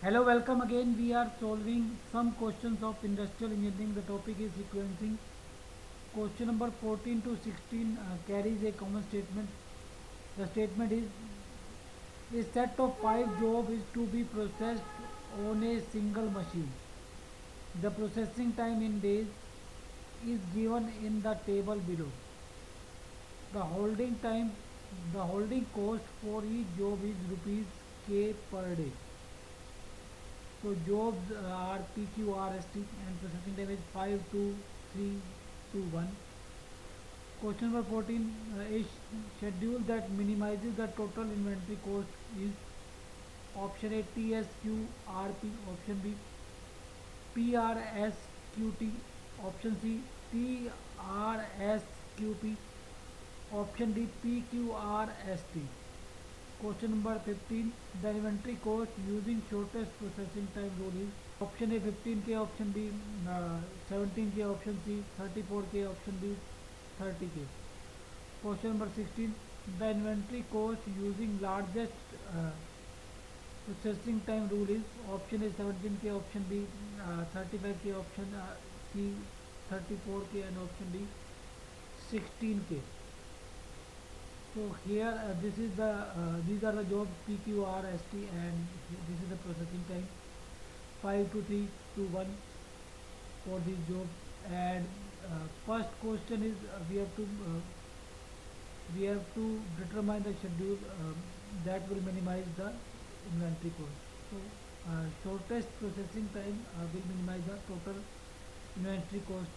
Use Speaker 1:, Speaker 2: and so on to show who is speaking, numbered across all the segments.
Speaker 1: Hello, welcome again. We are solving some questions of industrial engineering. The topic is sequencing. Question number 14 to 16 carries a common statement. The statement is a set of 5 jobs is to be processed on a single machine. The processing time in days is given in the table below. The holding time, the holding cost for each job is rupees K per day. So jobs are PQRST and processing time is 5 2 3 2 1. Question number 14, a schedule that minimizes the total inventory cost is option A TSQRP, option B PRSQT, option C TRSQP, option D PQRST. Question number 15. The inventory cost using shortest processing time rule is option A 15K, option B 17K, option C 34K, option D 30K. Question number 16. The inventory cost using largest processing time rule is option A 17K, option B 35K, option C 34K, and option D 16K. So here this is the these are the jobs PQRST, and this is the processing time 5 to 3 to 1 for these jobs. And first question is we have to determine the schedule that will minimize the inventory cost. So shortest processing time will minimize the total inventory cost.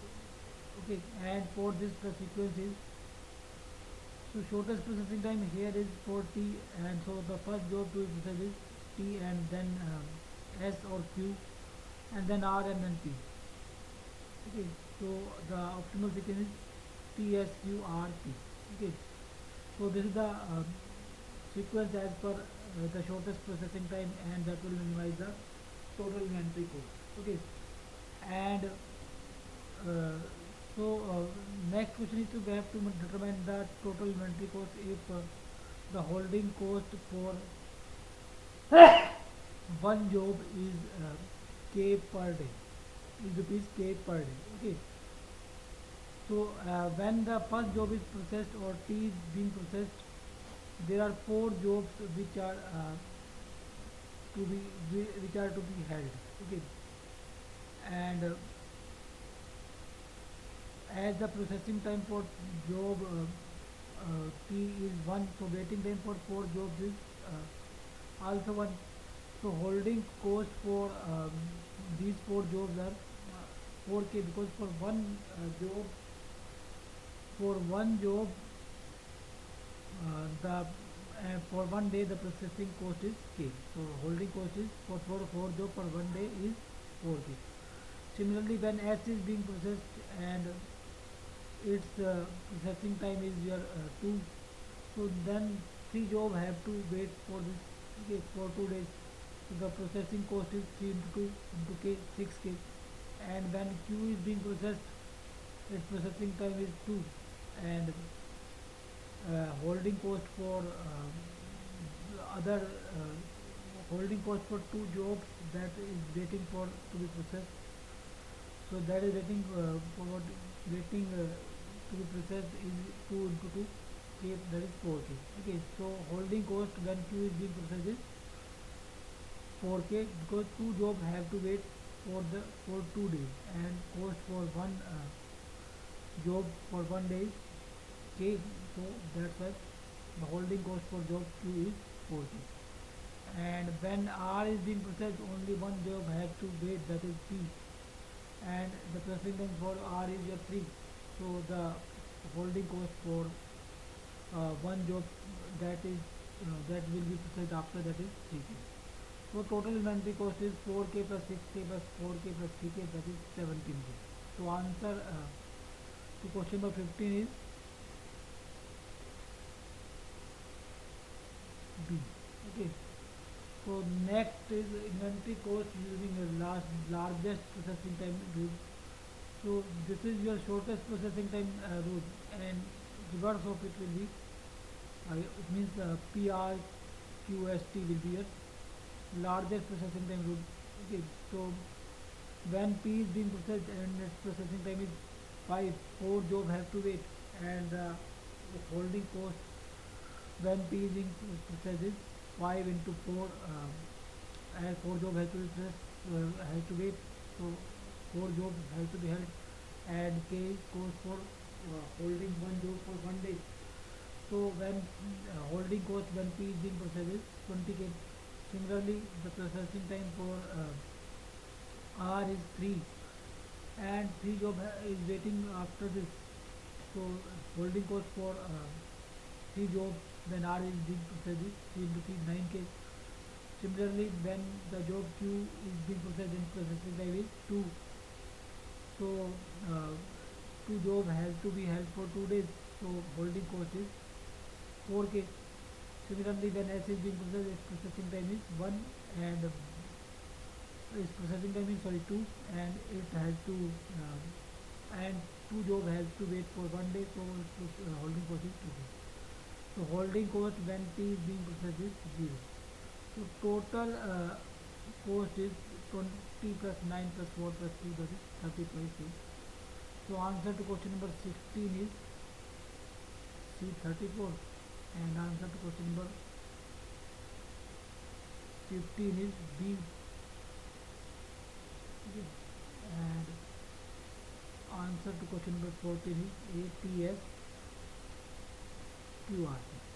Speaker 1: Okay, and for this the sequence is, so shortest processing time here is for T, and so the first job to be processed is T, and then S or Q, and then R, and then P. Okay, so the optimal sequence is T S Q R P. Okay, so this is the sequence as per the shortest processing time, and that will minimize the total inventory cost. Okay, and next question is to we have to determine the total inventory cost if the holding cost for one job is K per day, is rupees K per day. Okay, so when the first job is processed or T is being processed, there are 4 jobs which are to be held. Okay, and as the processing time for job T is 1, so waiting time for 4 jobs is also 1. So holding cost for these 4 jobs are 4K, because for one job the for one day the processing cost is K. So holding cost is for 4 job for one day is 4K. Similarly, when S is being processed and its processing time is your 2, so then 3 job have to wait for this, okay, for 2 days. So the processing cost is 3 into 2 into K, 6K. And when Q is being processed, its processing time is 2, and holding cost for other holding cost for 2 jobs that is waiting for to be processed, so that is waiting to be processed is 2 into 2 K, that is 4K. Okay, so holding cost when Q is being processed is 4K, because 2 jobs have to wait for 2 days, and cost for one job for one day is K. So that's why the holding cost for job Q is 4K. And when R is being processed, only one job has to wait, that is P, and the processing time for R is your 3. So the holding cost for one job that will be processed after, that is 3K. So total inventory cost is 4K plus 6K plus 4K plus 3K, that is 17K. So answer to question number 15 is B. Okay. So next is inventory cost using a largest processing time rule. So this is your shortest processing time rule, and reverse of it will be it means PRQST will be your largest processing time route. Okay, so when P is being processed and its processing time is 5, 4 job have to wait, and holding cost when P is being processed is 5 into 4, as 4 job has to be processed, has to wait, so 4 job has to be held, and K is cost for holding one job for 1 day. So when holding cost when P is being processed is 20K. Similarly, the processing time for R is 3, and 3 job is waiting after this. So holding cost for 3 job when R is being processed is 3 into 3, 9K. Similarly, when the job Q is being processed and processing time is 2, so uh, 2 job has to be held for 2 days. So holding cost is 4K. Similarly, when S is being processed, its processing time is 1, and its processing time is 2, and it has to and 2 job has to wait for 1 day, so holding cost is 2K. So holding cost when P is being processed is 0. So total cost is 20 plus 9 plus 4 plus 3, that is 35K. So answer to question number 16 is C 34, and answer to question number 15 is B. Okay. And answer to question number 14 is ATS QRT.